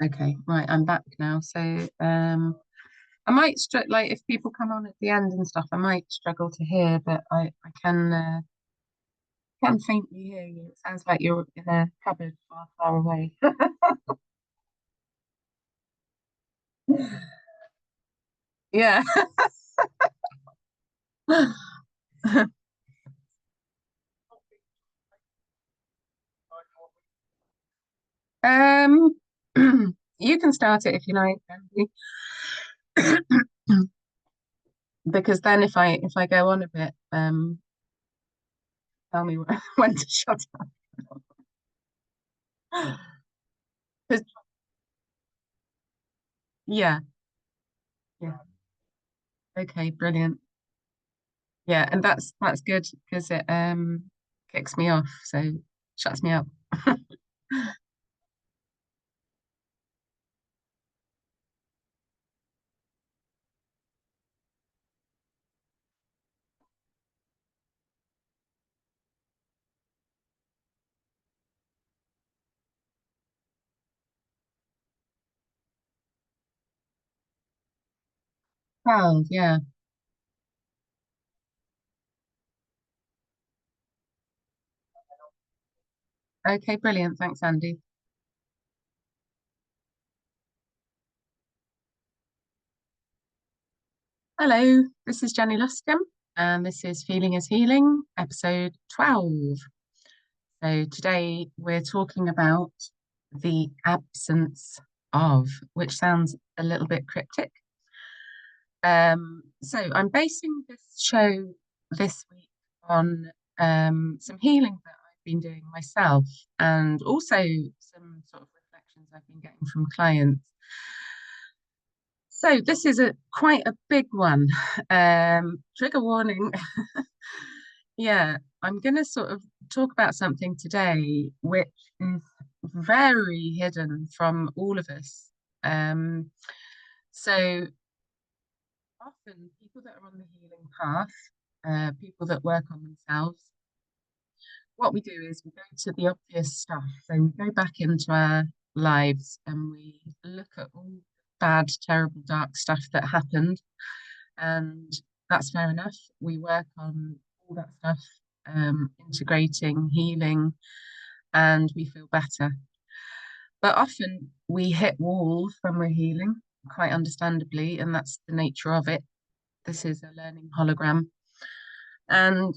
Okay, right, I'm back now. So, I might like if people come on at the end and stuff, I might struggle to hear, but I can faintly hear you. It sounds like you're in a cupboard far, far away. Yeah. Um, you can start it if you like, Andy. Because then if I go on a bit, tell me when to shut up. 'Cause- yeah, yeah. Okay, brilliant. Yeah, and that's good because it kicks me off, so shuts me up. Well, yeah. Okay, brilliant. Thanks, Andy. Hello, this is Jenny Luscombe, and this is Feeling is Healing, episode 12. So today we're talking about the absence of, which sounds a little bit cryptic. So I'm basing this show this week on some healing that I've been doing myself and also some sort of reflections I've been getting from clients. So this is a quite a big one. Trigger warning. Yeah, I'm going to sort of talk about something today which is very hidden from all of us. Um, so often people that are on the healing path, people that work on themselves, what we do is we go to the obvious stuff. So we go back into our lives and we look at all the bad, terrible, dark stuff that happened. And that's fair enough. We work on all that stuff, integrating, healing, and we feel better. But often we hit walls when we're healing, quite understandably, and that's the nature of it. This is a learning hologram. And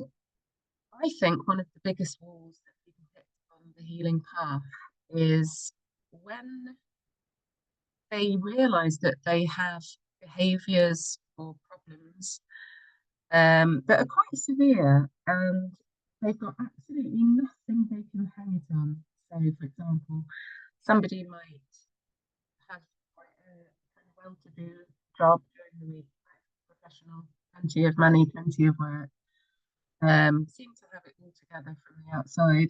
I think one of the biggest walls that people hit on the healing path is when they realize that they have behaviors or problems that are quite severe and they've got absolutely nothing they can hang it on. So, for example, somebody might have quite a kind of well-to-do job during the week, professional, plenty of money, plenty of work, seem to have it all together from the outside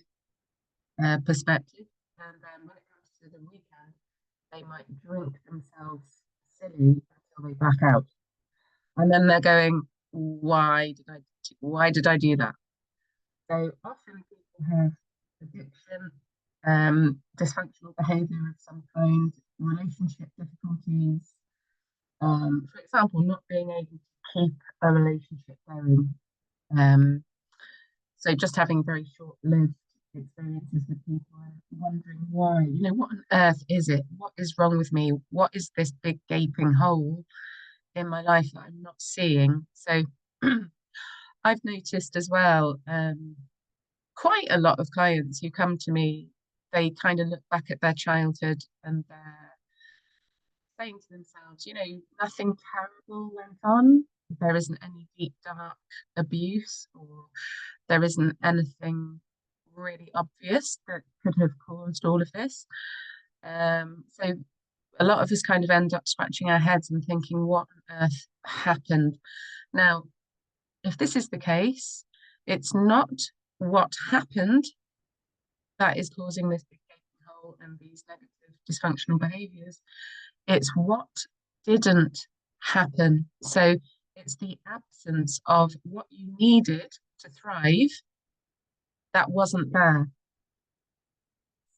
perspective. And then when it comes to the weekend, they might drink themselves silly until they back out. And then they're going, why did I do that? So often people have addiction, dysfunctional behavior of some kind, relationship difficulties, for example, not being able to keep a relationship going. Um, so just having very short-lived experiences with people and wondering why, what on earth is it? What is wrong with me? What is this big gaping hole in my life that I'm not seeing? So I've noticed as well, quite a lot of clients who come to me, they kind of look back at their childhood and they're saying to themselves, nothing terrible went on. There isn't any deep, dark abuse, or there isn't anything really obvious that could have caused all of this. So a lot of us kind of end up scratching our heads and thinking, what on earth happened? Now, if this is the case, it's not what happened that is causing this big gaping hole and these negative dysfunctional behaviors. It's what didn't happen. So it's the absence of what you needed to thrive that wasn't there.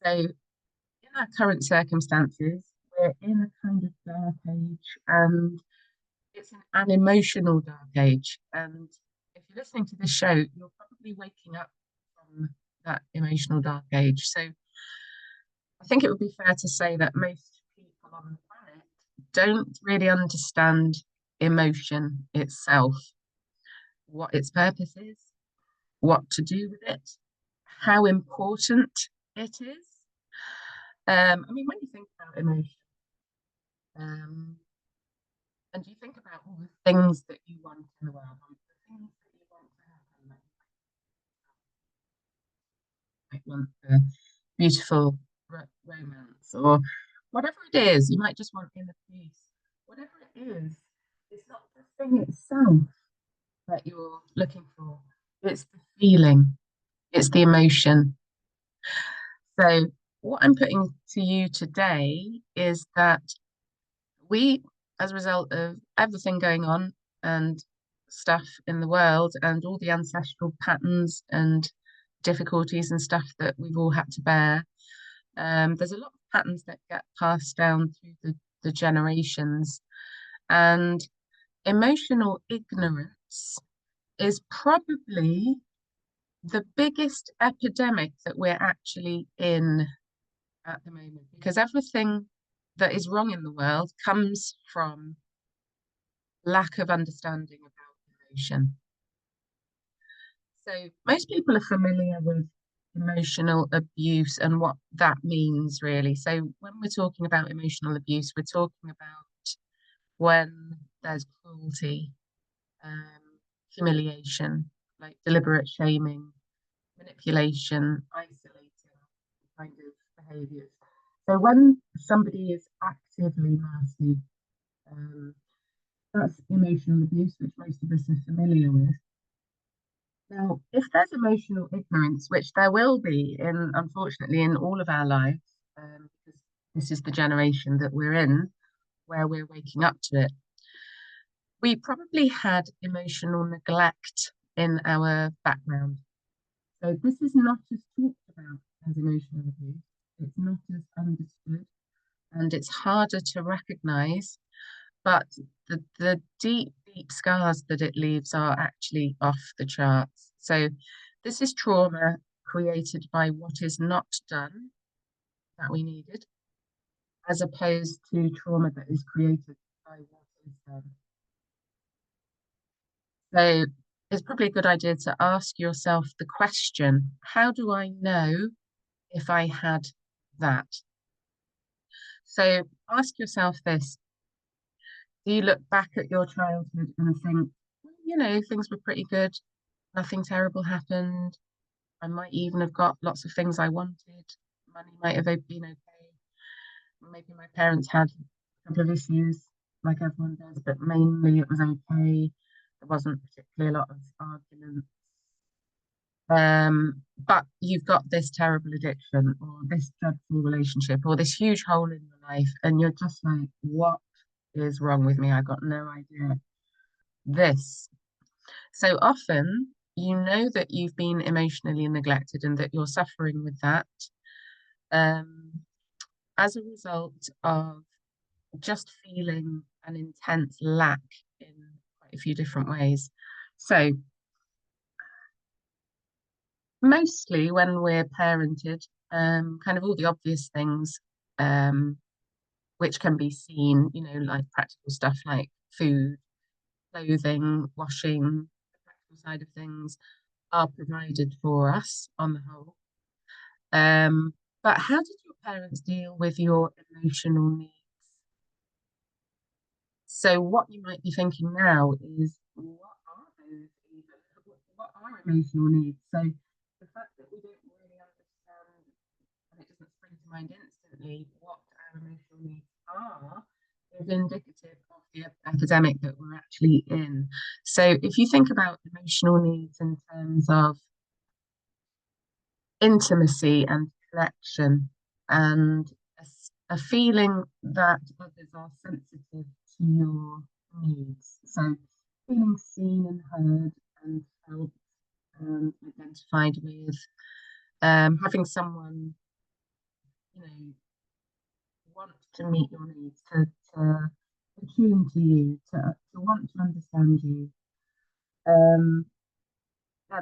So, in our current circumstances, we're in a kind of dark age, and it's an emotional dark age. And if you're listening to this show, you're probably waking up from that emotional dark age. So, I think it would be fair to say that most people on the planet don't really understand emotion itself, what its purpose is, what to do with it, how important it is. I mean, when you think about emotion, um, and you think about all the things that you want in the world, like the things that you want to happen, like you might want a beautiful romance or whatever it is, you might just want inner peace. Whatever it is, it's not the thing itself that you're looking for, it's the feeling, it's the emotion. So, what I'm putting to you today is that we, as a result of everything going on and stuff in the world and all the ancestral patterns and difficulties and stuff that we've all had to bear, there's a lot of patterns that get passed down through the generations. And emotional ignorance is probably the biggest epidemic that we're actually in at the moment, because everything that is wrong in the world comes from lack of understanding about emotion. So most people are familiar with emotional abuse and what that means, really. So when we're talking about emotional abuse, we're talking about when there's cruelty, humiliation, like deliberate shaming, manipulation, isolating kind of behaviors. So when somebody is actively nasty, um, that's emotional abuse, which most of us are familiar with. Now, if there's emotional ignorance, which there will be in, unfortunately, in all of our lives, because this is the generation that we're in, where we're waking up to it, we probably had emotional neglect in our background. So this is not as talked about as emotional abuse. It's not as understood, and it's harder to recognize. But the deep, deep scars that it leaves are actually off the charts. So this is trauma created by what is not done that we needed, as opposed to trauma that is created by what is done. So it's probably a good idea to ask yourself the question, how do I know if I had that? So ask yourself this, do you look back at your childhood and think, "Well, you know, things were pretty good, nothing terrible happened. I might even have got lots of things I wanted. Money might have been okay. Maybe my parents had a couple of issues, like everyone does, but mainly it was okay. There wasn't particularly a lot of arguments. But you've got this terrible addiction or this dreadful relationship or this huge hole in your life, and you're just like, what is wrong with me? I got no idea. This. So often you know that you've been emotionally neglected and that you're suffering with that um, as a result of just feeling an intense lack in quite a few different ways. So mostly when we're parented, kind of all the obvious things um, which can be seen, you know, like practical stuff like food, clothing, washing, the practical side of things are provided for us on the whole. But how did your parents deal with your emotional needs? So what you might be thinking now is, what are those even? What are emotional needs? So the fact that we don't really understand and it doesn't spring to mind instantly what our emotional needs are is indicative of the epidemic that we're actually in. So if you think about emotional needs in terms of intimacy and connection and a feeling that others are sensitive to your needs. So feeling seen and heard and felt and identified with, having someone want to meet your needs, to attune to you, to want to understand you. Um,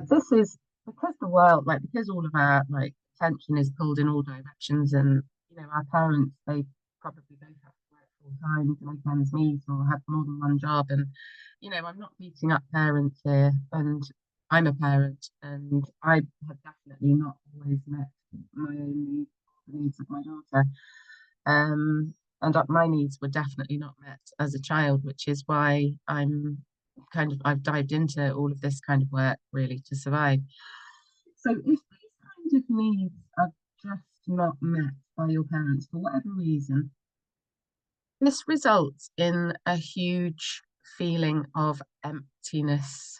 this is because the world, like, because all of our like attention is pulled in all directions, and our parents, they probably both have to work full time to make ends meet or have more than one job. And I'm not beating up parents here, and I'm a parent, and I have definitely not always met my own needs, the needs of my daughter. And my needs were definitely not met as a child, which is why I've dived into all of this kind of work really to survive. So if these kinds of needs are just not met by your parents for whatever reason, this results in a huge feeling of emptiness.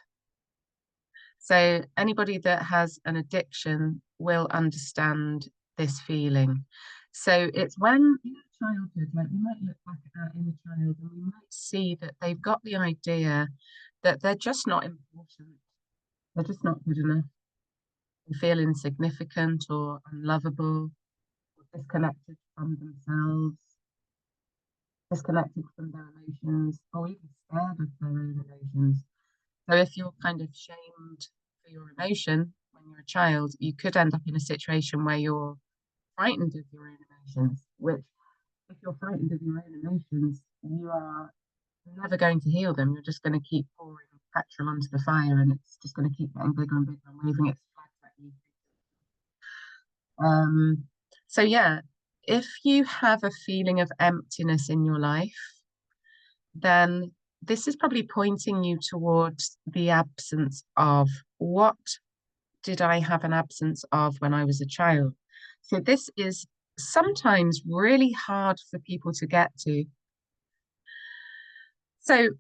So anybody that has an addiction will understand this feeling. So it's when in childhood, like we might look back at our inner child and we might see that they've got the idea that they're just not important, they're just not good enough, they feel insignificant or unlovable, or disconnected from themselves, disconnected from their emotions, or even scared of their own emotions. So if you're kind of shamed for your emotion when you're a child, you could end up in a situation where you're frightened of your own emotions, which if you're frightened of your own emotions, you are never going to heal them. You're just going to keep pouring petrol onto the fire, and it's just going to keep getting bigger and bigger and waving its flags at you. Um, so yeah, if you have a feeling of emptiness in your life, then this is probably pointing you towards the absence of what did I have an absence of when I was a child? So this is sometimes really hard for people to get to. So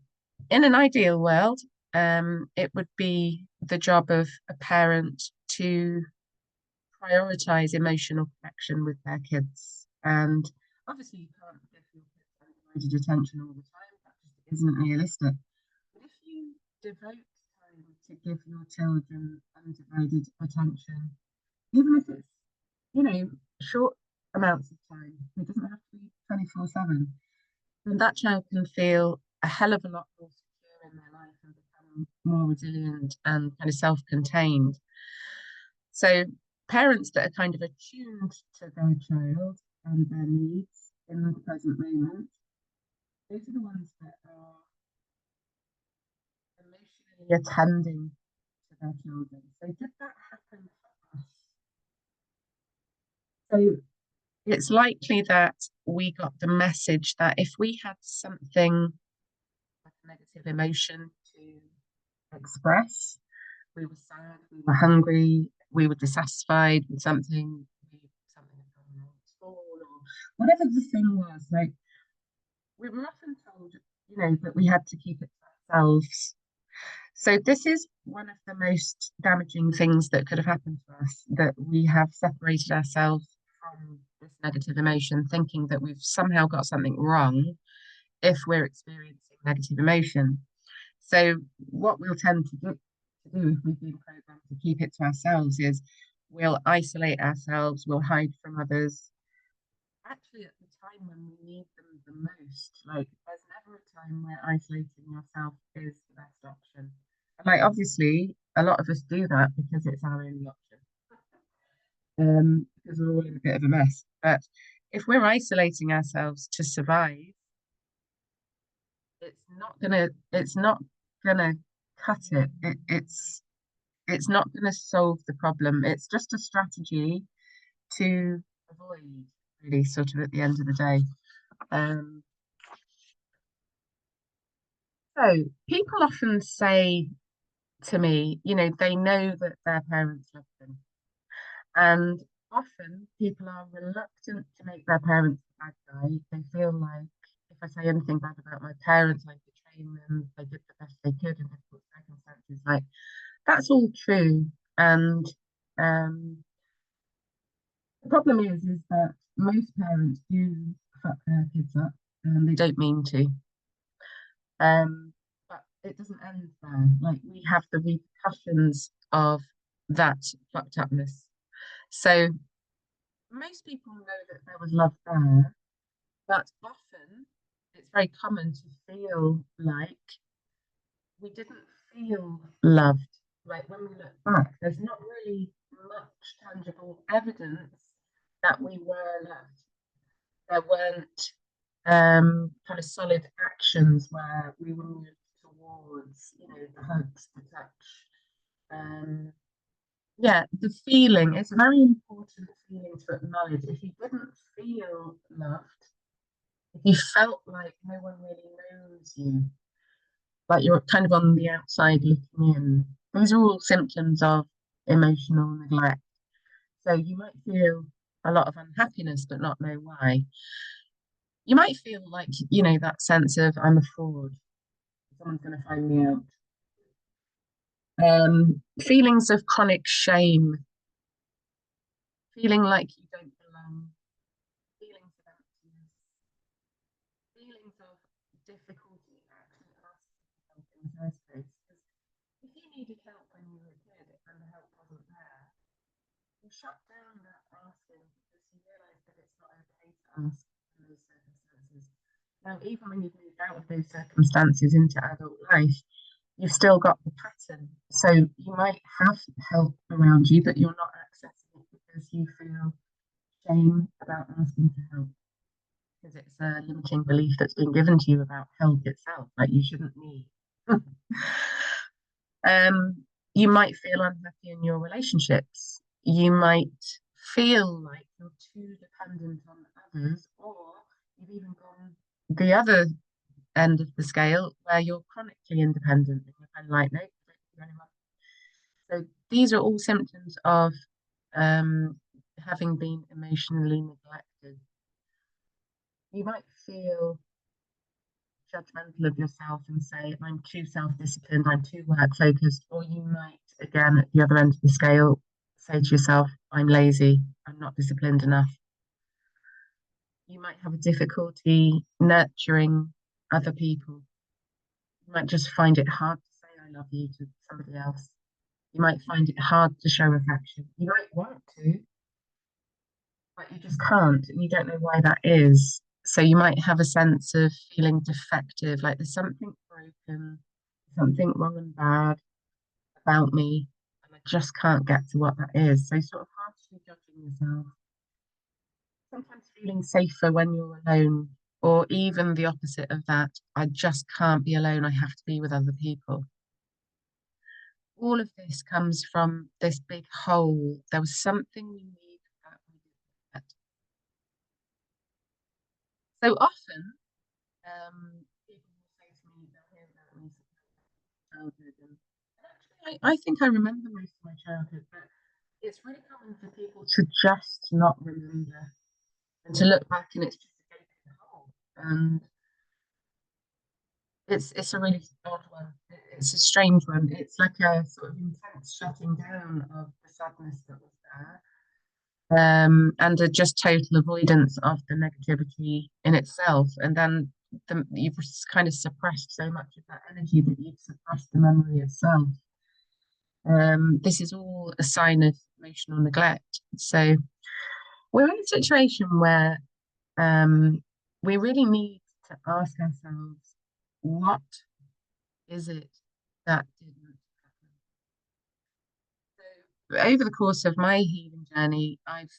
in an ideal world, it would be the job of a parent to prioritize emotional connection with their kids. And obviously, you can't give your kids undivided attention all the time. That just isn't realistic. But if you devote time to give your children undivided attention, even if it's, short amounts of time, it doesn't have to be 24/7, then that child can feel a hell of a lot more secure in their life and become more resilient and kind of self-contained. So parents that are kind of attuned to their child and their needs in the present moment, those are the ones that are emotionally attending to their children. So did that happen for us? So it's likely that we got the message that if we had something like a negative emotion to express, we were sad, we were hungry, we were dissatisfied with something, something had gone wrong at school, or whatever the thing was. Like we were often told, that we had to keep it to ourselves. So this is one of the most damaging things that could have happened to us, that we have separated ourselves from this negative emotion, thinking that we've somehow got something wrong if we're experiencing negative emotion. So what we'll tend to do if we've been programmed to keep it to ourselves is we'll isolate ourselves, we'll hide from others. Actually, at the time when we need them the most, like there's never a time where isolating yourself is the best option. And like obviously, a lot of us do that because it's our only option. Because we're all in a bit of a mess. But if we're isolating ourselves to survive, it's not gonna cut it. It's not gonna solve the problem. It's just a strategy to avoid, really, sort of at the end of the day. Um, so people often say to me, they know that their parents love them. And often people are reluctant to make their parents the bad guy. They feel like if I say anything bad about my parents, I'm betraying them. They did the best they could in difficult circumstances. Like that's all true. And the problem is that most parents do fuck their kids up and they don't mean to. But it doesn't end there. Like we have the repercussions of that fucked upness. So most people know that there was love there, but often it's very common to feel like we didn't feel loved. Like when we look back, there's not really much tangible evidence that we were loved. There weren't kind of solid actions where we were moved towards, the hugs, the touch. Um, yeah, the feeling, it's a very important feeling to acknowledge. If you didn't feel loved, if you felt like no one really knows you, like you're kind of on the outside looking in, these are all symptoms of emotional neglect. So you might feel a lot of unhappiness, but not know why. You might feel like, that sense of I'm a fraud, someone's going to find me out. Feelings of chronic shame, feeling like you don't belong, feelings of emptiness, feelings of difficulty actually asking for help in the first place. Because if you needed help when you were a kid and the help wasn't there, you shut down that asking because you realise that it's not okay to ask in those circumstances. Now, even when you've moved out of those circumstances into adult life, you've still got the pattern. So you might have help around you, but you're not accessing it because you feel shame about asking for help because it's a limiting belief that's been given to you about help itself, like you shouldn't need. You might feel unhappy in your relationships. You might feel like you're too dependent on others, or you've even gone the other end of the scale where you're chronically independent and you're kind of like, no, don't do anyone. So these are all symptoms of having been emotionally neglected. You might feel judgmental of yourself and say, I'm too self-disciplined, I'm too work-focused, or you might, again, at the other end of the scale, say to yourself, I'm lazy, I'm not disciplined enough. You might have a difficulty nurturing other people. You might just find it hard to say I love you to somebody else. You might find it hard to show affection. You might want to, but you just can't, and you don't know why that is. So you might have a sense of feeling defective, like there's something broken, something wrong and bad about me, and I just can't get to what that is. So sort of harshly judging yourself, sometimes feeling safer when you're alone, or even the opposite of that. I just can't be alone. I have to be with other people. All of this comes from this big hole. There was something we need that we didn't get. So often, people will say to me, they'll hear about me childhood, and actually, I think I remember most of my childhood, but it's really common for people to just not remember and to look back and it's just a gaping hole. And it's a really odd one. It's a strange one. It's like a sort of intense shutting down of the sadness that was there. And a just total avoidance of the negativity in itself. And then you've kind of suppressed so much of that energy that you've suppressed the memory itself. This is all a sign of emotional neglect. So we're in a situation where we really need to ask ourselves, what is it that didn't happen? So over the course of my healing journey, I've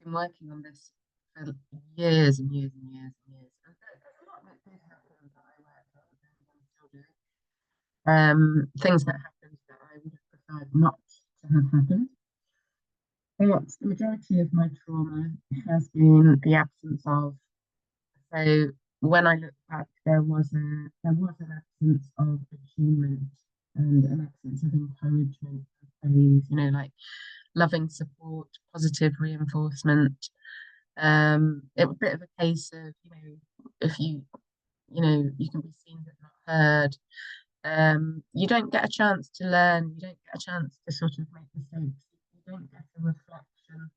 been working on this for years and years and years and years. And there's a lot that did happen that I worked on and I'm still doing. Things that happened that I would have preferred not to have happened. But the majority of my trauma has been the absence of. So when I look back, there was an absence of achievement and an absence of encouragement, praise, like loving support, positive reinforcement. It was a bit of a case of, if you can be seen but not heard. You don't get a chance to learn. You don't get a chance to sort of make mistakes. You don't get a reflection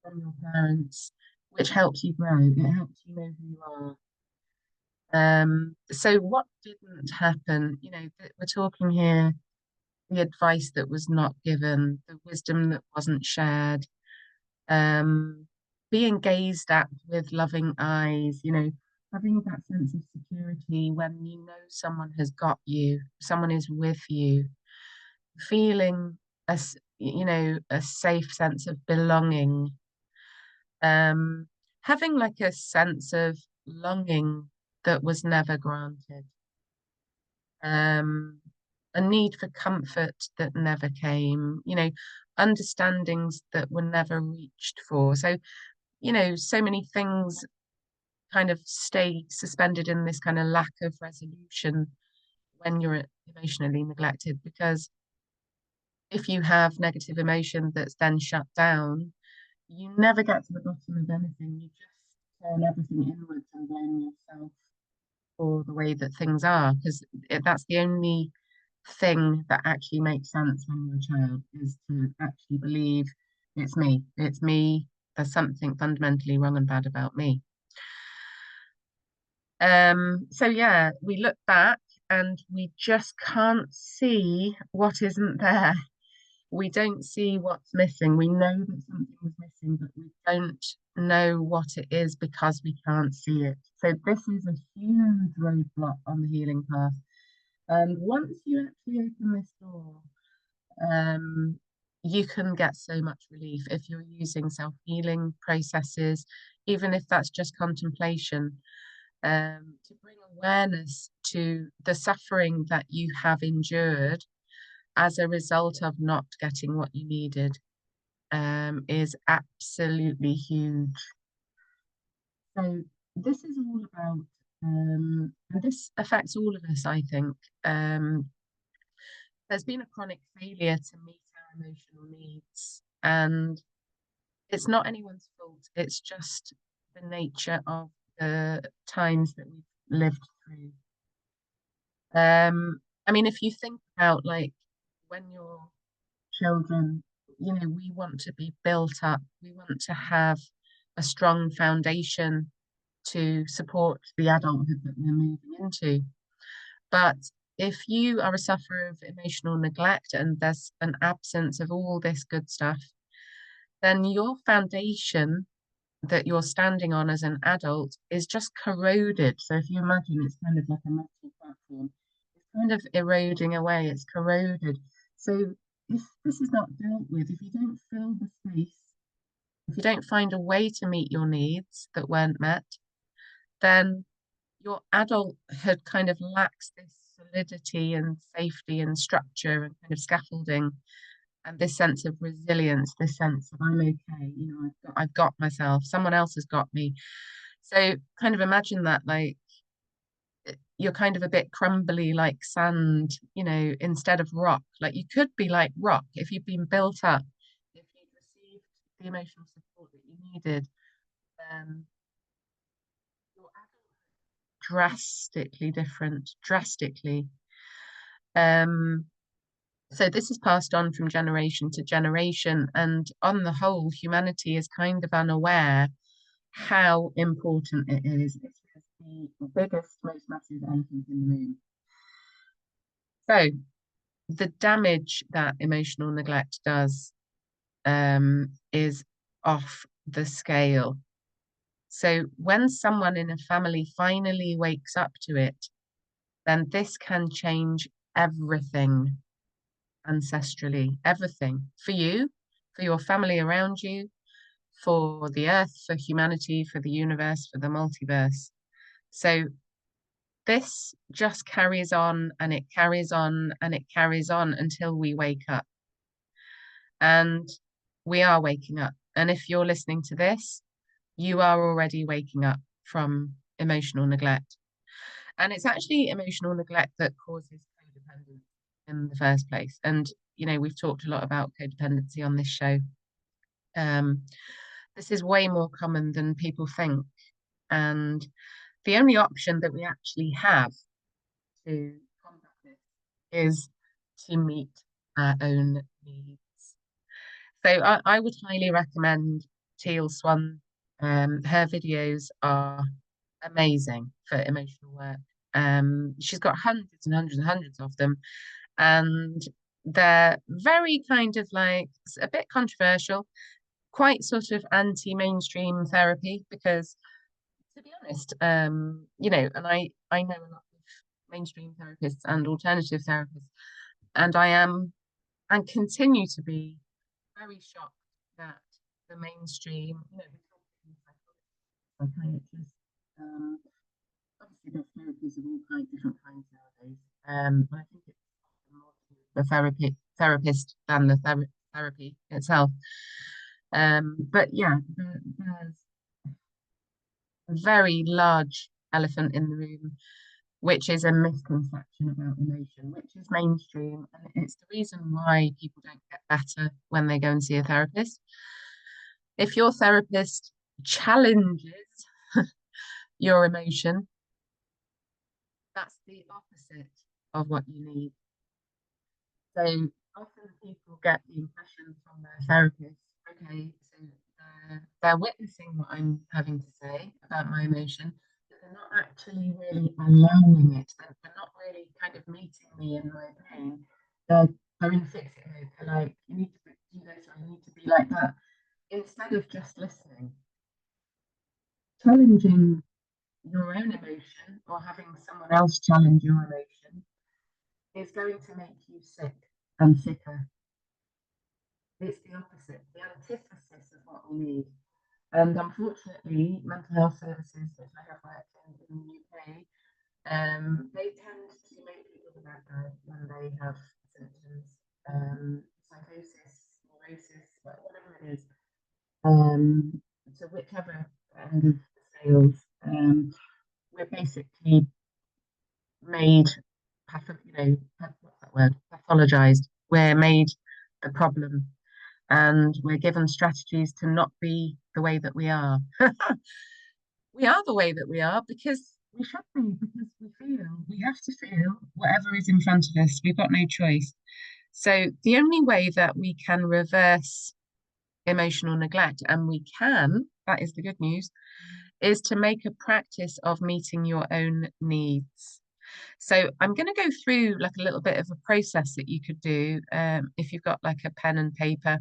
from your parents, which helps you grow. It helps you know who you are. So what didn't happen? We're talking here the advice that was not given, the wisdom that wasn't shared. Um, being gazed at with loving eyes, having that sense of security when you know someone has got you, someone is with you, feeling a safe sense of belonging, um, having like a sense of longing that was never granted, um, a need for comfort that never came, understandings that were never reached for. So, so many things kind of stay suspended in this kind of lack of resolution when you're emotionally neglected, because if you have negative emotion that's then shut down, you never get to the bottom of anything. You just turn everything inwards and blame yourself for the way that things are, because that's the only thing that actually makes sense when you're a child, is to actually believe it's me, there's something fundamentally wrong and bad about me. So yeah, we look back and we just can't see what isn't there. We don't see what's missing. We know that something is missing, but we don't know what it is because we can't see it. So this is a huge roadblock on the healing path. And once you actually open this door, um, you can get so much relief if you're using self-healing processes, even if that's just contemplation, to bring awareness to the suffering that you have endured as a result of not getting what you needed, is absolutely huge. So this is all about, and this affects all of us, I think. There's been a chronic failure to meet our emotional needs, and it's not anyone's fault. It's just the nature of the times that we've lived through. I mean, if you think about like when you're children, we want to be built up. We want to have a strong foundation to support the adulthood that we're moving into. But if you are a sufferer of emotional neglect and there's an absence of all this good stuff, then your foundation that you're standing on as an adult is just corroded. So if you imagine it's kind of like a metal platform, it's kind of eroding away, it's corroded. So if this is not dealt with, if you don't fill the space, if you don't find a way to meet your needs that weren't met, then your adulthood kind of lacks this solidity and safety and structure and kind of scaffolding and this sense of resilience, this sense of I'm okay, I've got myself, someone else has got me. So kind of imagine that like you're kind of a bit crumbly like sand, instead of rock. Like you could be like rock if you've been built up, if you've received the emotional support that you needed, then your adult drastically different, drastically. Um, so this is passed on from generation to generation, and on the whole, humanity is kind of unaware how important it is. This is the biggest, most massive elephant in the room. So the damage that emotional neglect does, is off the scale. So when someone in a family finally wakes up to it, then this can change everything ancestrally, everything for you, for your family around you, for the earth, for humanity, for the universe, for the multiverse. So this just carries on and it carries on and it carries on until we wake up. And we are waking up. And if you're listening to this, you are already waking up from emotional neglect. And it's actually emotional neglect that causes codependence in the first place. And, we've talked a lot about codependency on this show. This is way more common than people think. And the only option that we actually have to combat this is to meet our own needs. So I would highly recommend Teal Swan. Her videos are amazing for emotional work. She's got hundreds and hundreds and hundreds of them, and they're very kind of like a bit controversial, quite sort of anti-mainstream therapy because, to be honest, and I know a lot of mainstream therapists and alternative therapists, and I am and continue to be very shocked that the mainstream, we talk to psychiatrists, um, obviously there's therapies of all kinds, different kinds nowadays. I think it's more to the therapist than the therapy itself. But yeah, there's a very large elephant in the room, which is a misconception about emotion, which is mainstream. And it's the reason why people don't get better when they go and see a therapist. If your therapist challenges your emotion, that's the opposite of what you need. So often people get the impression from their therapist, okay, so they're witnessing what I'm having to say about my emotion, but they're not actually really allowing it. They're not really kind of meeting me in my pain. They're in fix it mode. They're like, you need to do this or you need to be like that. Instead of just listening, challenging your own emotion or having someone else challenge your emotion is going to make you sick and sicker. It's the opposite, the antithesis of what we need. And unfortunately, mental health services, which I have worked in the UK, they tend to make people the bad guy when they have symptoms, psychosis, neurosis, whatever it is. So whichever end of the scales, we're basically made, what's that word? Pathologized. We're made the problem, and we're given strategies to not be the way that we are. We are the way that we are because we should be, because we have to feel whatever is in front of us. We've got no choice. So the only way that we can reverse emotional neglect, and we can, that is the good news, is to make a practice of meeting your own needs. So I'm going to go through like a little bit of a process that you could do if you've got like a pen and paper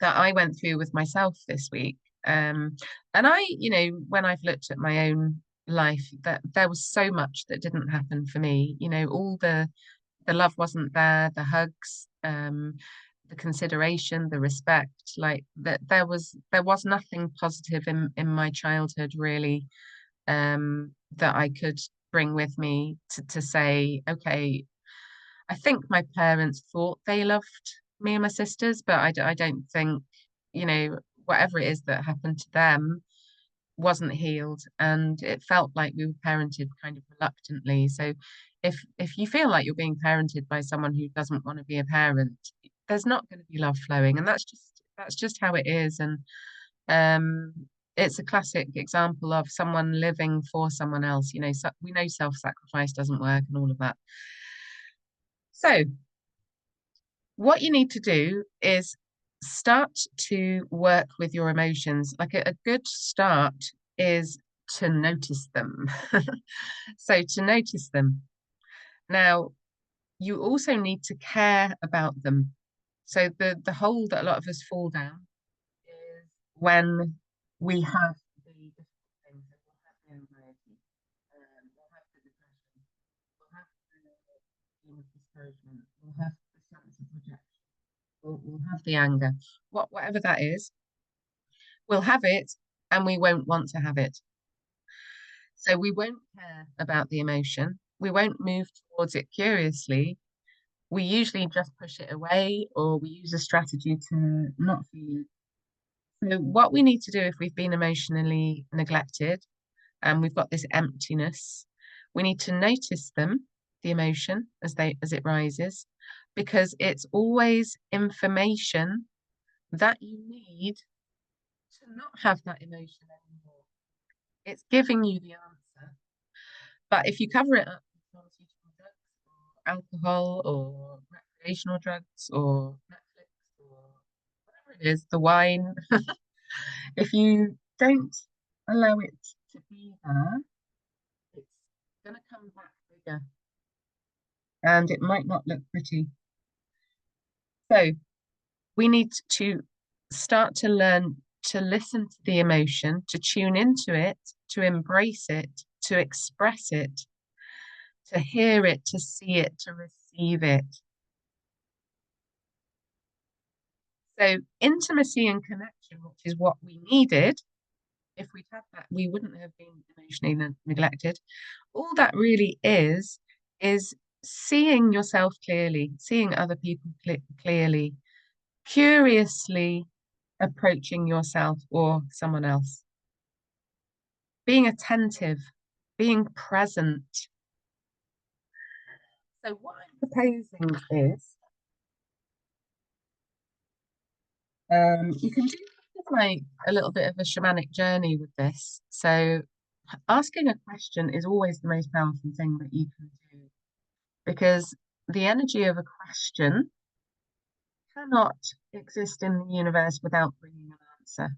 that I went through with myself this week. And when I've looked at my own life, that there was so much that didn't happen for me. All the love wasn't there, the hugs, the consideration, the respect, like that there was nothing positive in my childhood really, that I could bring with me to say, okay, I think my parents thought they loved me and my sisters, but I don't think, whatever it is that happened to them wasn't healed, and it felt like we were parented kind of reluctantly. So if you feel like you're being parented by someone who doesn't want to be a parent, there's not going to be love flowing, and that's just how it is. And um it's a classic example of someone living for someone else. So we know self-sacrifice doesn't work and all of that. So what you need to do is start to work with your emotions. Like a good start is to notice them. So to notice them. Now, you also need to care about them. So the hole that a lot of us fall down is when we have the difficult things. So we'll have the anxiety, we'll have the depression, we'll have the feeling of discouragement, we'll have the sense of rejection. We'll have the anger, whatever that is, we'll have it and we won't want to have it. So we won't care about the emotion. We won't move towards it curiously. We usually just push it away or we use a strategy to not feel it. So what we need to do if we've been emotionally neglected and we've got this emptiness, we need to notice them, the emotion as it rises, because it's always information that you need to not have that emotion anymore. It's giving you the answer. But if you cover it up with pharmaceutical drugs or alcohol or recreational drugs or Netflix or whatever it is, the wine, if you don't allow it to be there, it's going to come back bigger and it might not look pretty. So we need to start to learn to listen to the emotion, to tune into it, to embrace it, to express it, to hear it, to see it, to receive it. So intimacy and connection, which is what we needed. If we'd had that, we wouldn't have been emotionally neglected. All that really is seeing yourself clearly, seeing other people clearly, curiously approaching yourself or someone else, being attentive, being present. So what I'm proposing is you can do like a little bit of a shamanic journey with this. So asking a question is always the most powerful thing that you can do because the energy of a question cannot exist in the universe without bringing an answer.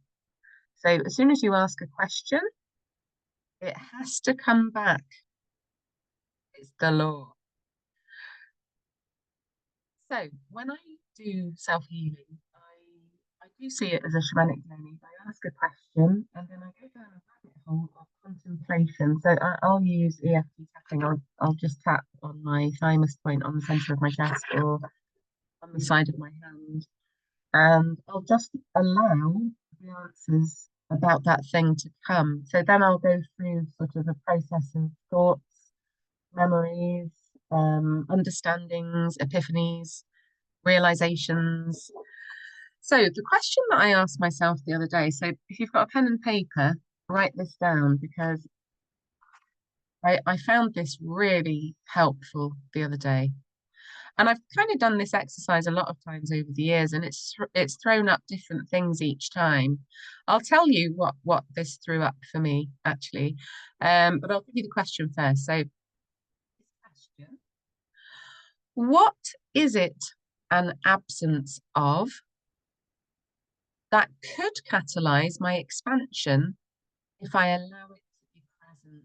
So as soon as you ask a question, it has to come back. It's the law. So when I do self-healing, I do see it as a shamanic journey. I ask a question and then I go down a rabbit hole of contemplation. So I'll use EFT tapping. I'll just tap on my thymus point on the center of my chest or on the side of my hand. And I'll just allow the answers about that thing to come. So then I'll go through sort of a process of thoughts, memories, understandings, epiphanies, realizations. So the question that I asked myself the other day, so if you've got a pen and paper, write this down because I found this really helpful the other day. And I've kind of done this exercise a lot of times over the years, and it's thrown up different things each time. I'll tell you what this threw up for me actually, but I'll give you the question first. So, this question: what is it an absence of that could catalyze my expansion if I allow it to be present?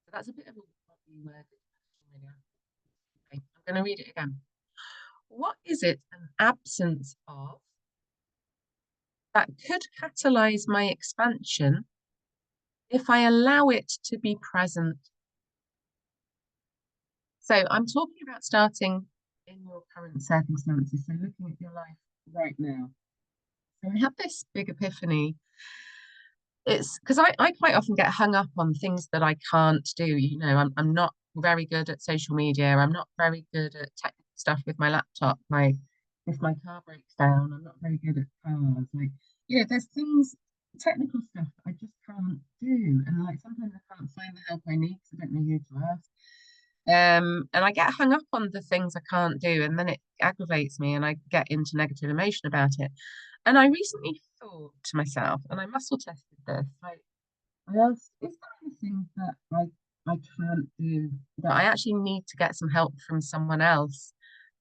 So that's a bit of a wobbly worded question, really. Okay, I'm going to read it again. What is it an absence of that could catalyze my expansion if I allow it to be present? So I'm talking about starting in your current circumstances. So looking at your life right now. So I had this big epiphany. It's because I quite often get hung up on things that I can't do. I'm not very good at social media. I'm not very good at technical stuff with my laptop. Like if my car breaks down, I'm not very good at cars. Like, there's things, technical stuff I just can't do. And like sometimes I can't find the help I need because I don't know who to ask. And I get hung up on the things I can't do, and then it aggravates me, and I get into negative emotion about it. And I recently thought to myself, and I muscle tested this, like I asked, is there anything that I can't do that I actually need to get some help from someone else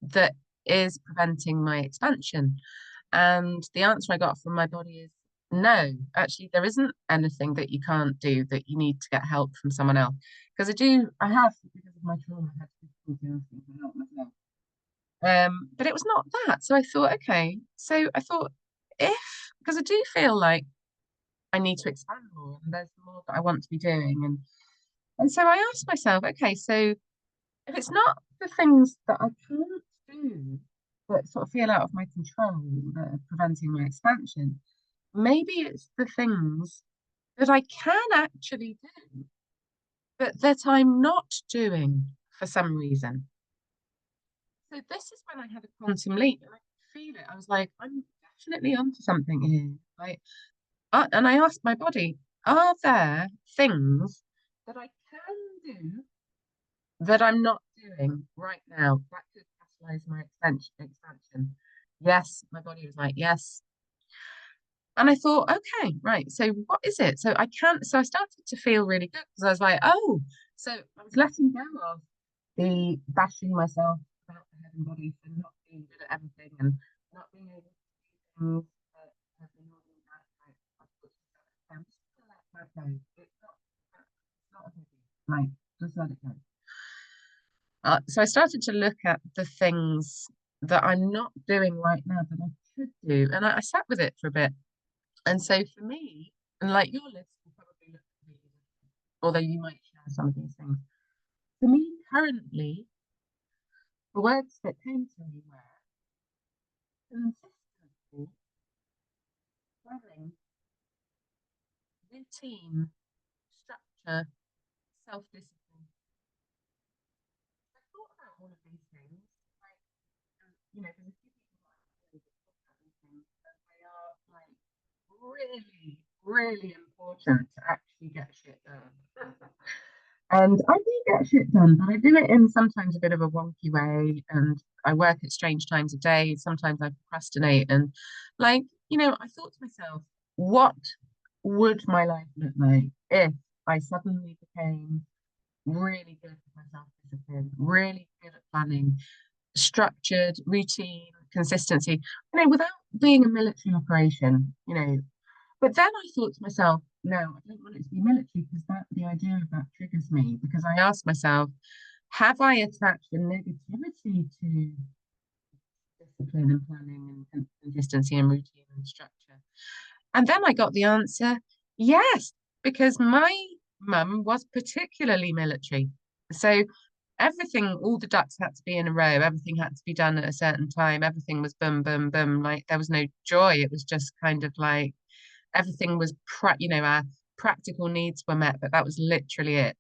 that is preventing my expansion? And the answer I got from my body is no, actually, there isn't anything that you can't do that you need to get help from someone else. Because I have, because of my trauma, I had difficulty asking for help myself. But it was not that. So I thought, okay. So I thought, because I do feel like I need to expand more and there's more that I want to be doing. And so I asked myself, okay, so if it's not the things that I can't do that sort of feel out of my control that are preventing my expansion, maybe it's the things that I can actually do, but that I'm not doing for some reason. So this is when I had a quantum leap and I could feel it. I was like, I'm definitely onto something here. And I asked my body, are there things that I can do that I'm not doing right now that could catalyze my expansion? Yes, my body was like, yes. And I thought, okay, right. So what is it? So I started to feel really good because I was like, oh, so I was letting go of the bashing myself about the head and body for not being good at everything and not being able to do things that have been holding me back. Like, I'm just gonna let that go. It's not a biggie. Like, just let it go. So I started to look at the things that I'm not doing right now that I could do. And I sat with it for a bit. And so for me, and like your list will probably look completely different, although you might share some of these things. For me, currently, the words that came to me were consistency, planning, routine, structure, self-discipline. I thought about all of these things, like, there's a few people that I know that talk about these things, and they are like really, really important to actually get shit done. And I do get shit done, but I do it in sometimes a bit of a wonky way. And I work at strange times of day. Sometimes I procrastinate. And like, I thought to myself, what would my life look like if I suddenly became really good at my self-discipline, really good at planning, structured, routine, consistency, without being a military operation, but then I thought to myself, no, I don't want it to be military because the idea of that triggers me. Because I asked myself, have I attached a negativity to discipline and planning and consistency and routine and structure? And then I got the answer, yes, because my mum was particularly military. So everything, all the ducks had to be in a row, everything had to be done at a certain time, everything was boom, boom, boom. Like there was no joy. It was just kind of like everything was our practical needs were met, but that was literally it.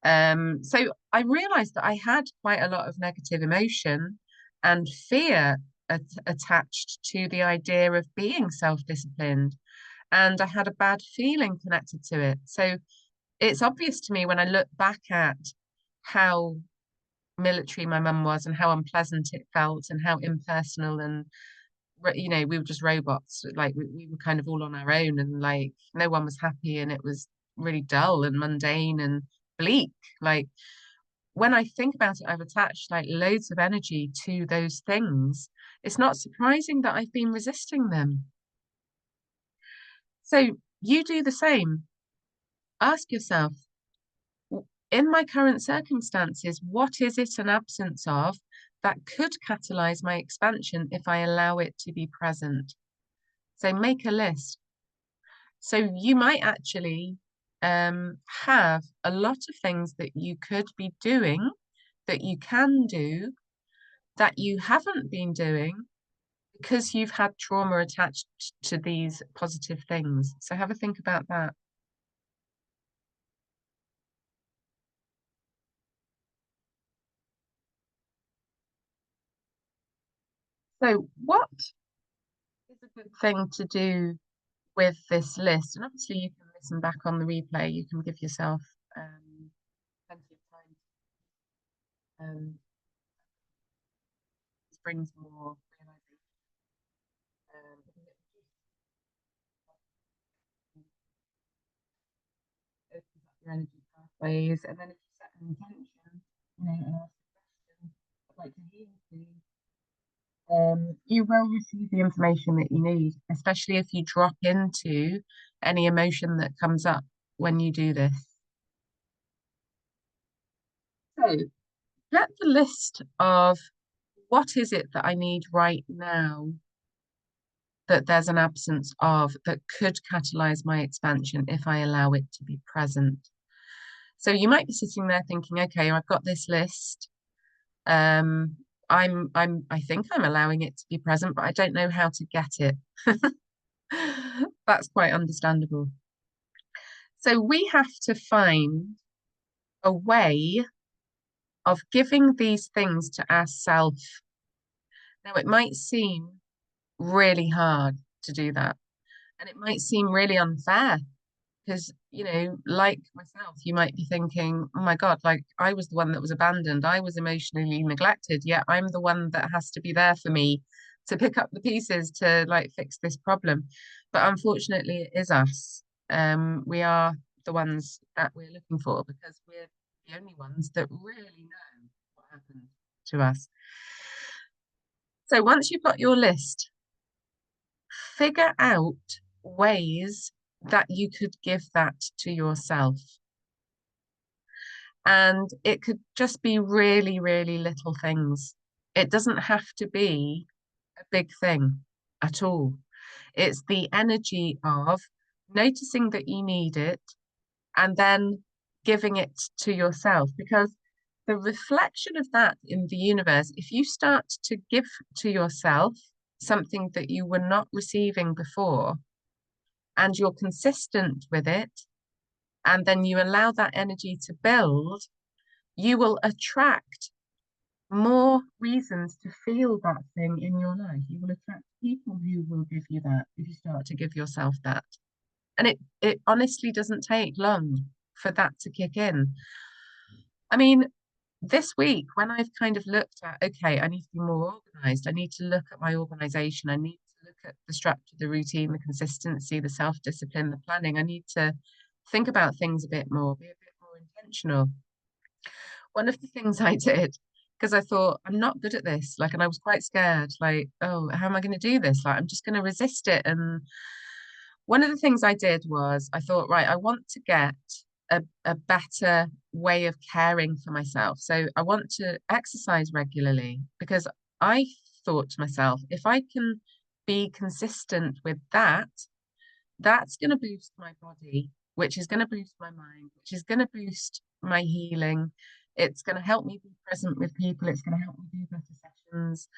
So I realized that I had quite a lot of negative emotion and fear attached to the idea of being self-disciplined, and I had a bad feeling connected to it. So it's obvious to me when I look back at how military my mum was and how unpleasant it felt and how impersonal and we were just robots. Like we were kind of all on our own, and like no one was happy, and it was really dull and mundane and bleak. Like when I think about it, I've attached like loads of energy to those things. It's not surprising that I've been resisting them. So you do the same. Ask yourself, in my current circumstances, what is it an absence of that could catalyze my expansion if I allow it to be present? So make a list. So you might actually have a lot of things that you could be doing, that you can do, that you haven't been doing because you've had trauma attached to these positive things. So have a think about that. So what is a good thing to do with this list? And obviously you can listen back on the replay. You can give yourself plenty of time. This brings more realization. Because it opens up your energy pathways. And then if you set an intention, and ask a question, I'd like to hear you, you will receive the information that you need, especially if you drop into any emotion that comes up when you do this. So get the list of what is it that I need right now that there's an absence of that could catalyze my expansion if I allow it to be present. So you might be sitting there thinking, okay, I've got this list. Um, I think I'm allowing it to be present, but I don't know how to get it. That's quite understandable. So we have to find a way of giving these things to ourselves. Now, it might seem really hard to do that, and it might seem really unfair because, like myself, you might be thinking, oh my God, like I was the one that was abandoned. I was emotionally neglected, yet I'm the one that has to be there for me to pick up the pieces to like fix this problem. But unfortunately, it is us. We are the ones that we're looking for because we're the only ones that really know what happened to us. So once you've got your list, figure out ways that you could give that to yourself. And it could just be really, really little things. It doesn't have to be a big thing at all. It's the energy of noticing that you need it and then giving it to yourself. Because the reflection of that in the universe, if you start to give to yourself something that you were not receiving before, and you're consistent with it, and then you allow that energy to build, you will attract more reasons to feel that thing in your life. You will attract people who will give you that if you start to give yourself that. And it honestly doesn't take long for that to kick in. I mean, this week, when I've kind of looked at, okay, I need to be more organized, I need to look at my organization, I need to look at the structure, the routine, the consistency, the self-discipline, the planning, I need to think about things a bit more, be a bit more intentional. One of the things I did, because I thought I'm not good at this, like, and I was quite scared, like, oh, how am I going to do this? Like, I'm just going to resist it. And one of the things I did was I thought, right, I want to get a better way of caring for myself. So I want to exercise regularly because I thought to myself, if I can be consistent with that, that's going to boost my body, which is going to boost my mind, which is going to boost my healing. It's going to help me be present with people. It's going to help me do better sessions.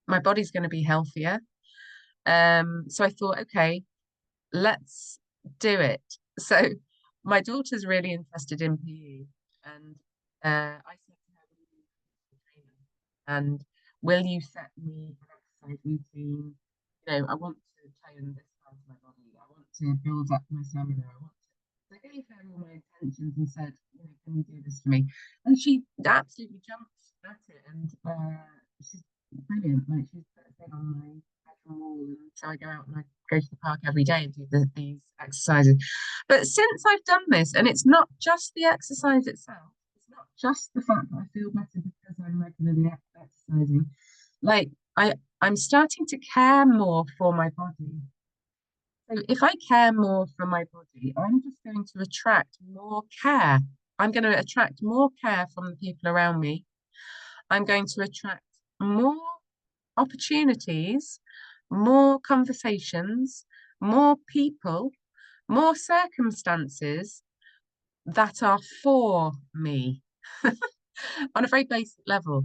My body's going to be healthier. So I thought, okay, let's do it. So my daughter's really interested in PE, and I said to her, will you be a trainer? And will you set me an exercise routine? You know, I want to tone this part of my body. I want to build up my stamina. I want to. So I gave her all my intentions and said, you know, can you do this for me? And she absolutely jumped at it, and she's brilliant. Like she's put a thing on my bedroom wall, and so I go out and I go to the park every day and do these exercises. But since I've done this, and it's not just the exercise itself, it's not just the fact that I feel better because I'm regularly exercising. Like I'm starting to care more for my body. So if I care more for my body, I'm just going to attract more care. I'm going to attract more care from the people around me. I'm going to attract more opportunities, more conversations, more people, more circumstances that are for me on a very basic level.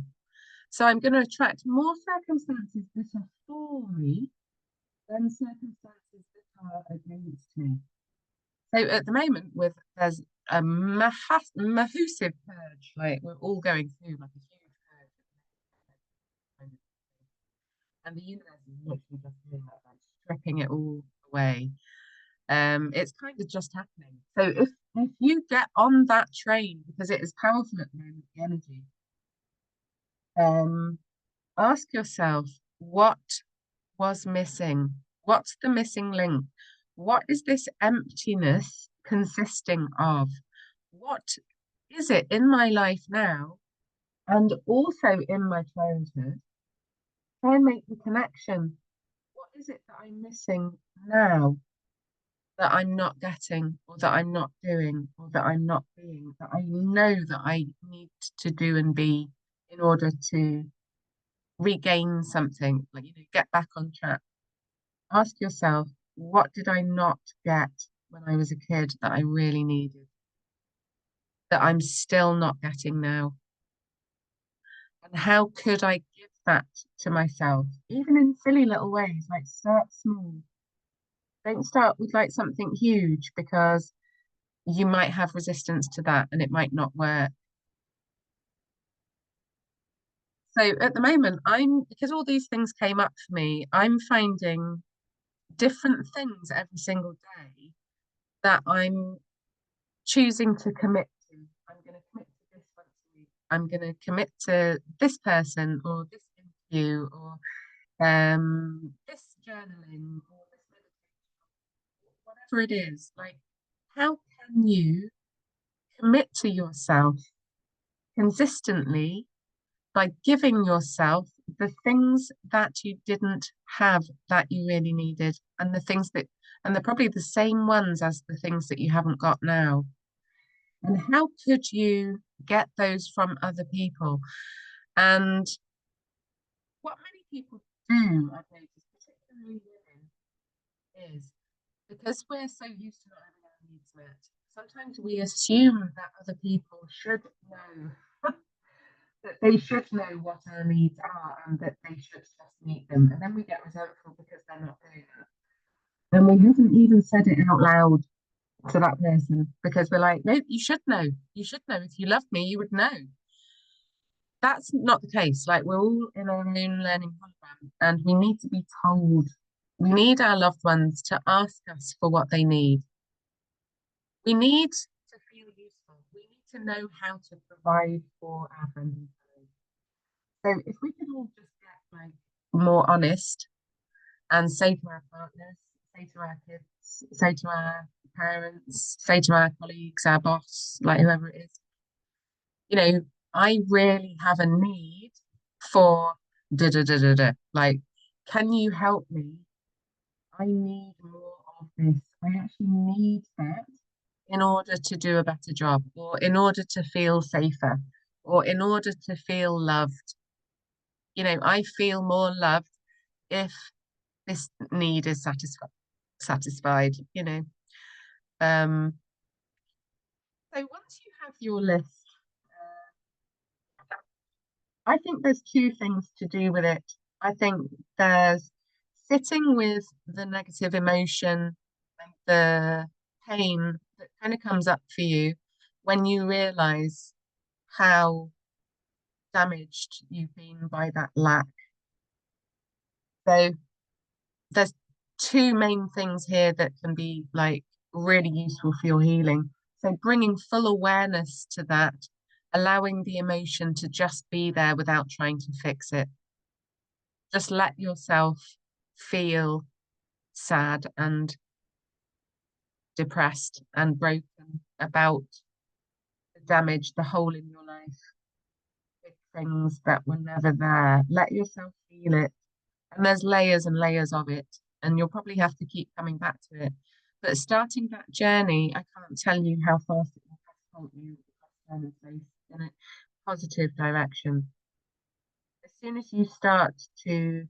So I'm going to attract more circumstances that are for me than circumstances that are against me. So at the moment, with there's a massive purge, like we're all going through like a huge purge, and the universe is literally just doing that, like stripping it all away. It's kind of just happening. So if you get on that train, because it is powerful at the moment, the energy, um, ask yourself what was missing? What's the missing link? What is this emptiness consisting of? What is it in my life now and also in my childhood? Try and make the connection. What is it that I'm missing now that I'm not getting, or that I'm not doing, or that I'm not being, that I know that I need to do and be in order to regain something, like, you know, get back on track. Ask yourself, what did I not get when I was a kid that I really needed, that I'm still not getting now? And how could I give that to myself, even in silly little ways, like start small. Don't start with like something huge because you might have resistance to that and it might not work. So at the moment, because all these things came up for me, I'm finding different things every single day that I'm choosing to commit to. I'm going to commit to this once a week. I'm going to commit to this person or this interview or this journaling or this meditation, whatever it is. Like, how can you commit to yourself consistently by giving yourself the things that you didn't have that you really needed, and the things that, and they're probably the same ones as the things that you haven't got now? And how could you get those from other people? And what many people do, I've noticed, particularly women, is because we're so used to not having our needs met, sometimes we assume that other people should know, that they should know what our needs are and that they should just meet them. And then we get resentful because they're not doing that. And we haven't even said it out loud to that person because we're like, no, you should know. You should know. If you loved me, you would know. That's not the case. Like, we're all in our own learning program and we need to be told. We need our loved ones to ask us for what they need. We need to feel useful. We need to know how to provide for our friends and family. So if we can all just get like more honest and say to our partners, say to our kids, say to our parents, say to our colleagues, our boss, like whoever it is, I really have a need for da da da da da. Like, can you help me? I need more of this. I actually need that in order to do a better job, or in order to feel safer, or in order to feel loved. I feel more loved if this need is satisfied. Um, so once you have your list, I think there's two things to do with it. I think there's sitting with the negative emotion and the pain that kind of comes up for you when you realize how damaged you've been by that lack. So there's two main things here that can be like really useful for your healing. So bringing full awareness to that, allowing the emotion to just be there without trying to fix it. Just let yourself feel sad and depressed and broken about the damage, the hole in your life, big things that were never there. Let yourself feel it. And there's layers and layers of it. And you'll probably have to keep coming back to it. But starting that journey, I can't tell you how fast it will catapult you in a positive direction. As soon as you start to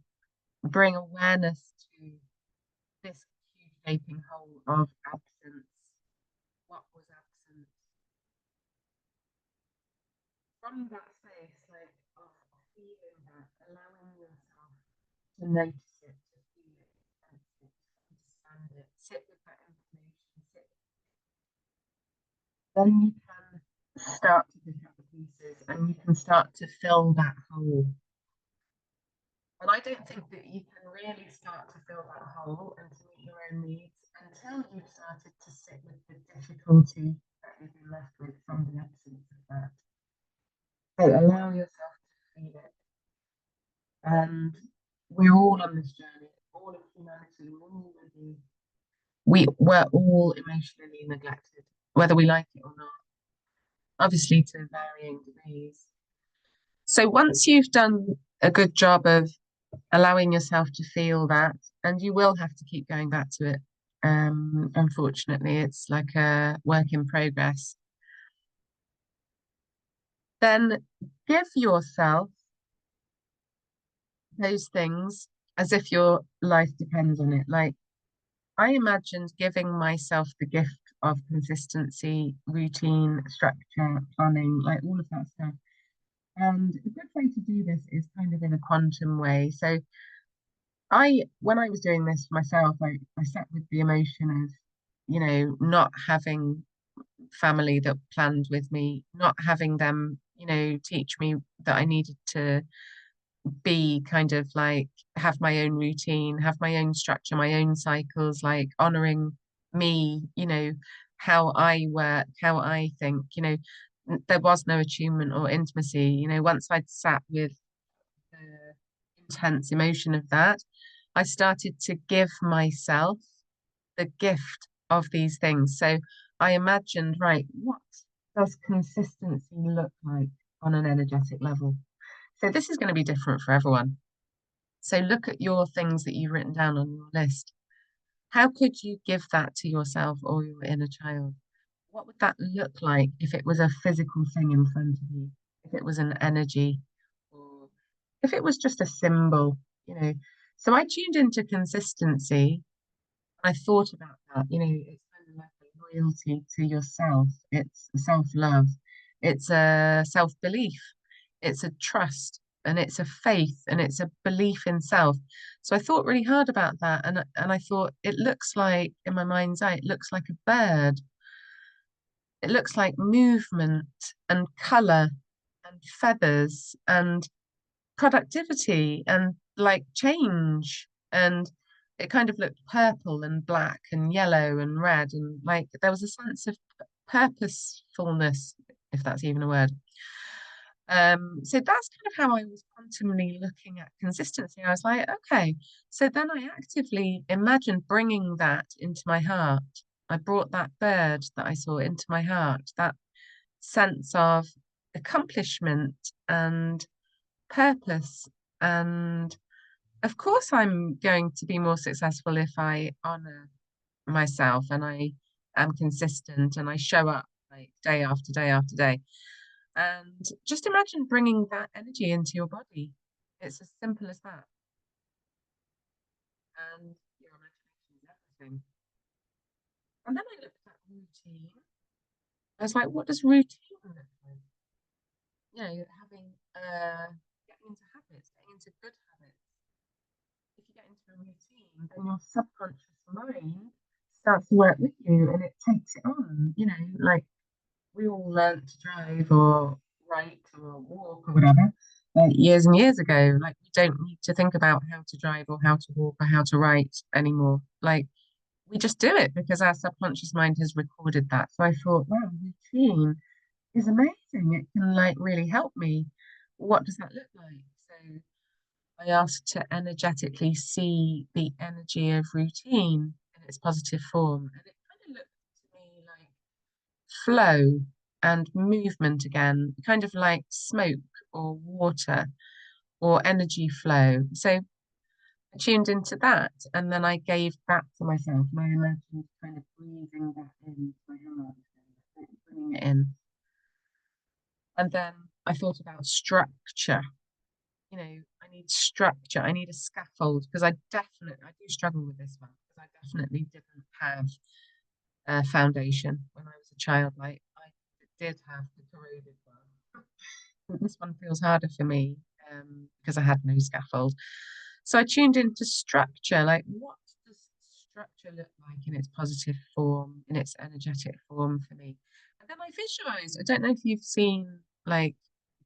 bring awareness to this huge gaping hole of absence, what was absent, from that space, like of feeling that, allowing yourself to notice it, to feel it, sense it, understand it, sit with that information, then you can start to pick up the pieces and you can start to fill that hole. And I don't think that you can really start to fill that hole and to meet your own needs until you've started to sit with the difficulty that you've been left with from the absence of that. So allow yourself to feel it. And we're all on this journey, all of humanity, we're all emotionally neglected, whether we like it or not, obviously to varying degrees. So once you've done a good job of allowing yourself to feel that, and you will have to keep going back to it. Unfortunately, it's like a work in progress. Then give yourself those things as if your life depends on it. Like, I imagined giving myself the gift of consistency, routine, structure, planning, like all of that stuff. And a good way to do this is kind of in a quantum way. So when I was doing this for myself, I sat with the emotion of, not having family that planned with me, not having them, teach me that I needed to be kind of like have my own routine, have my own structure, my own cycles, like honoring me, how I work, how I think, there was no attunement or intimacy. Once I'd sat with the intense emotion of that, I started to give myself the gift of these things. So I imagined, right, what does consistency look like on an energetic level? So this is going to be different for everyone. So look at your things that you've written down on your list. How could you give that to yourself or your inner child? What would that look like if it was a physical thing in front of you? If it was an energy, or if it was just a symbol? you know. So I tuned into consistency. I thought about that, it's kind of like a loyalty to yourself. It's a self-love. It's a self-belief. It's a trust and it's a faith and it's a belief in self. So I thought really hard about that. And I thought it looks like, in my mind's eye, it looks like a bird. It looks like movement and color and feathers and productivity and like change. And it kind of looked purple and black and yellow and red. And like there was a sense of purposefulness, if that's even a word. So that's kind of how I was quantumly looking at consistency. I was like, okay. So then I actively imagined bringing that into my heart. I brought that bird that I saw into my heart, that sense of accomplishment and purpose. And of course, I'm going to be more successful if I honor myself and I am consistent and I show up like day after day after day. And just imagine bringing that energy into your body. It's as simple as that. And your imagination is everything. And then I looked at routine. I was like, what does routine look like? You're having getting into habits, getting into good habits. If you get into a routine, then your subconscious mind starts to work with you and it takes it on. Like we all learned to drive or write or walk or whatever, like years and years ago. Like we don't need to think about how to drive or how to walk or how to write anymore. Like we just do it because our subconscious mind has recorded that. So I thought, wow, routine is amazing. It can like really help me. What does that look like? So I asked to energetically see the energy of routine in its positive form. And it kind of looked to me like flow and movement again, kind of like smoke or water or energy flow. So I tuned into that and then I gave that to myself and I imagined kind of breathing that into my heart, bringing it in. And then I thought about structure. I need structure. I need a scaffold because I do struggle with this one because I definitely didn't have a foundation when I was a child. Like I did have the corroded one. But this one feels harder for me because I had no scaffold. So I tuned into structure. Like what does structure look like in its positive form, in its energetic form for me? And then I visualized. I don't know if you've seen like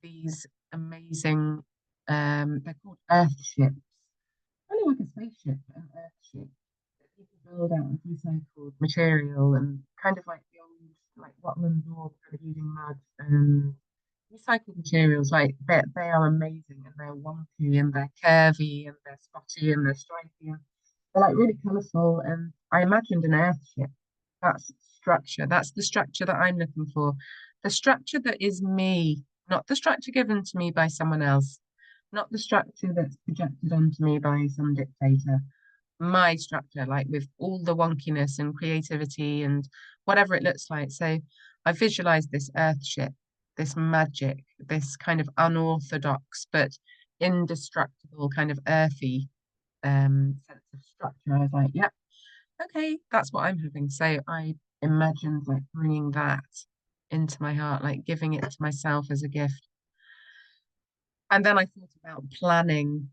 these amazing they're called earth ships. Kind of like a spaceship, but an earth ship that people build out of recycled material and kind of like the old like Rutland Law kind of using mud and recycled materials. Like they are amazing and they're wonky and they're curvy and they're spotty and they're stripy and they're like really colourful. And I imagined an earth ship. That's structure. That's the structure that I'm looking for. The structure that is me, not the structure given to me by someone else, not the structure that's projected onto me by some dictator. My structure, like with all the wonkiness and creativity and whatever it looks like. So I visualized this earth ship, this magic, this kind of unorthodox but indestructible kind of earthy sense of structure. I was like, yep, okay, that's what I'm having. So I imagined like bringing that into my heart, like giving it to myself as a gift. And then I thought about planning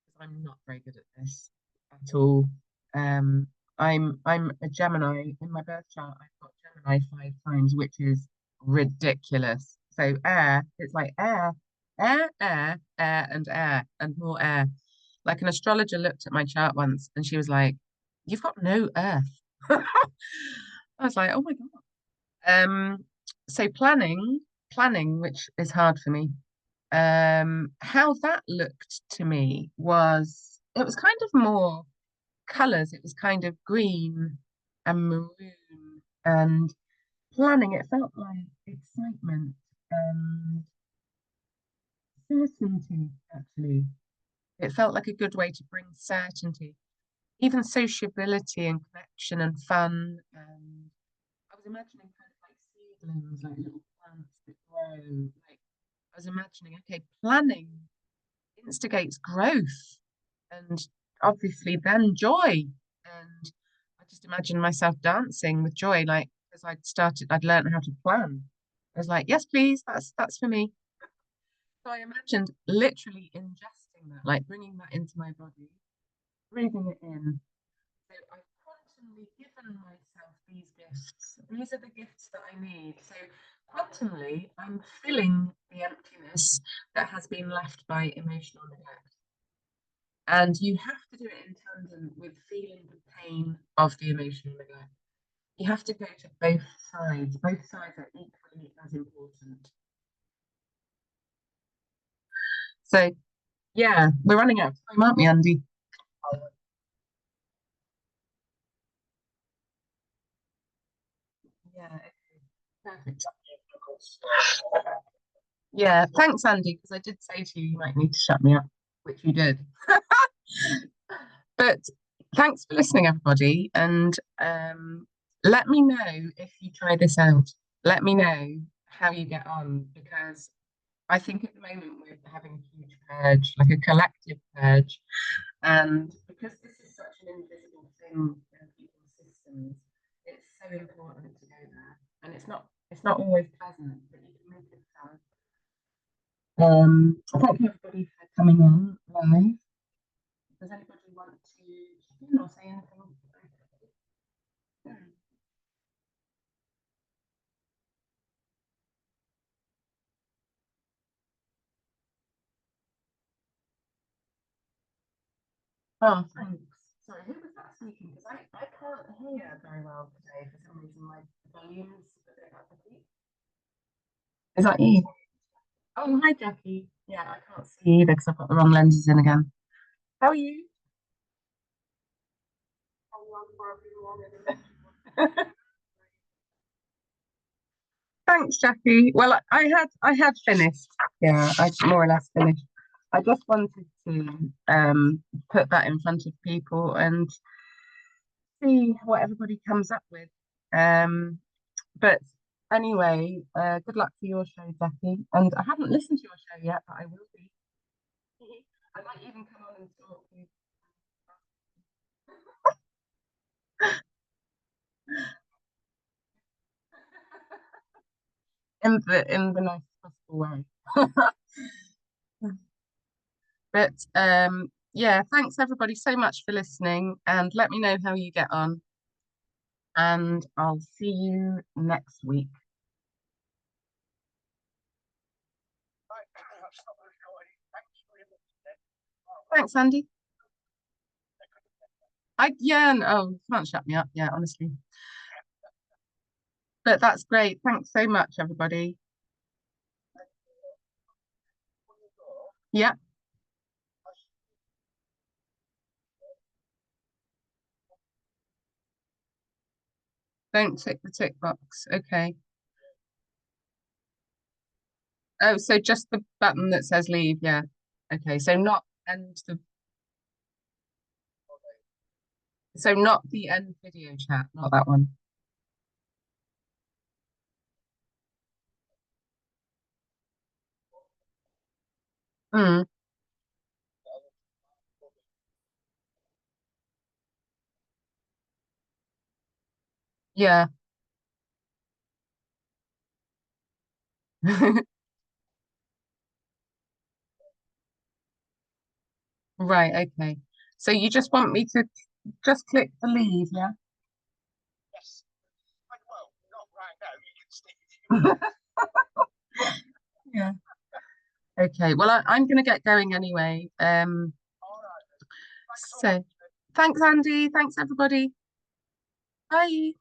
because I'm not very good at this at all. Um, I'm a Gemini. In my birth chart, I've got Gemini 5 times, which is ridiculous. So air, it's like air, air, air, air, and more air. Like an astrologer looked at my chart once and she was like, "You've got no earth." I was like, "Oh my God." So planning, which is hard for me. How that looked to me was it was kind of more colours. It was kind of green and maroon and planning. It felt like excitement and certainty, actually. It felt like a good way to bring certainty, even sociability and connection and fun. And I was imagining kind of like seedlings, like little plants that grow. Like I was imagining, okay, planning instigates growth and obviously then joy. And I just imagine myself dancing with joy, like as I'd learned how to plan. I was like, yes, please, that's for me. So I imagined literally ingesting that, like bringing that into my body, breathing it in. So I've quantumly given myself these gifts. These are the gifts that I need. So quantumly, I'm filling the emptiness that has been left by emotional neglect. And you have to do it in tandem with feeling the pain of the emotional neglect. You have to go to both sides. Both sides are equally as important. So yeah, we're running out of time, aren't we, Andy? Yeah, perfect. Yeah, thanks, Andy, because I did say to you you might need to shut me up, which you did. But thanks for listening, everybody, and let me know if you try this out. Let me know how you get on, because I think at the moment we're having a huge purge, like a collective purge, and because this is such an invisible thing in people's systems, it's so important to go there. And it's not always pleasant, but you can make it fun. Thank you everybody for coming on live. Does anybody want to chip in or say anything? Oh, thanks. Sorry, who was that speaking? Because I can't hear very well today for some reason. My volume's a bit out of key. Is that you? Oh, hi, Jackie. Yeah, I can't see you either because I've got the wrong lenses in again. How are you? Thanks, Jackie. Well, I had finished. Yeah, I more or less finished. I just wanted to put that in front of people and see what everybody comes up with. Um, but anyway, good luck for your show, Jackie. And I haven't listened to your show yet, but I will be. I might even come on and talk to you in the nicest possible way. But yeah, thanks everybody so much for listening, and let me know how you get on. And I'll see you next week. Thanks, Andy. Oh, can't shut me up. Yeah, honestly. But that's great. Thanks so much, everybody. Yeah, don't tick the tick box. Okay. Oh, so just the button that says leave. Yeah. Okay. So not the end video chat, not that one. Mm, yeah. Right. Okay. So you just want me to just click the leave, yeah? Yeah. Okay. Well, I'm going to get going anyway. So thanks, Andy. Thanks, everybody. Bye.